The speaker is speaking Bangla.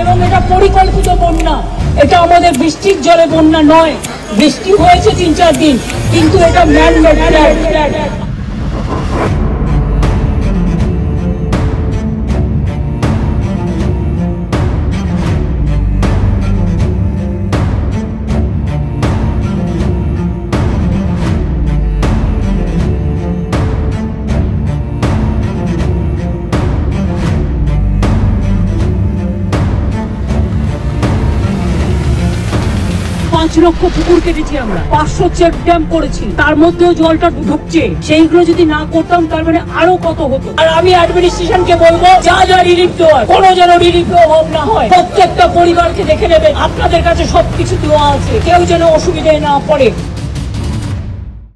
এবং এটা পরিকল্পিত বন্যা, এটা আমাদের বৃষ্টির জলে বন্যা নয়। বৃষ্টি হয়েছে 3-4 দিন, কিন্তু এটা ম্যান মেড ফ্লাড। 5 লক্ষ পুকুর কেটেছি আমরা, 500 চেক ড্যাম করেছি, তার মধ্যেও জলটা ঢুকছে। সেইগুলো যদি না করতাম তার মানে আরো কত হতো। আর আমি অ্যাডমিনিস্ট্রেশনকে বলবো, যা রিলিফ দেওয়ার কোনো যেন রিলিফ অভাব না হয়। প্রত্যেকটা পরিবারকে দেখে নেবেন, আপনাদের কাছে সবকিছু দেওয়া আছে, কেউ যেন অসুবিধায় না পড়ে।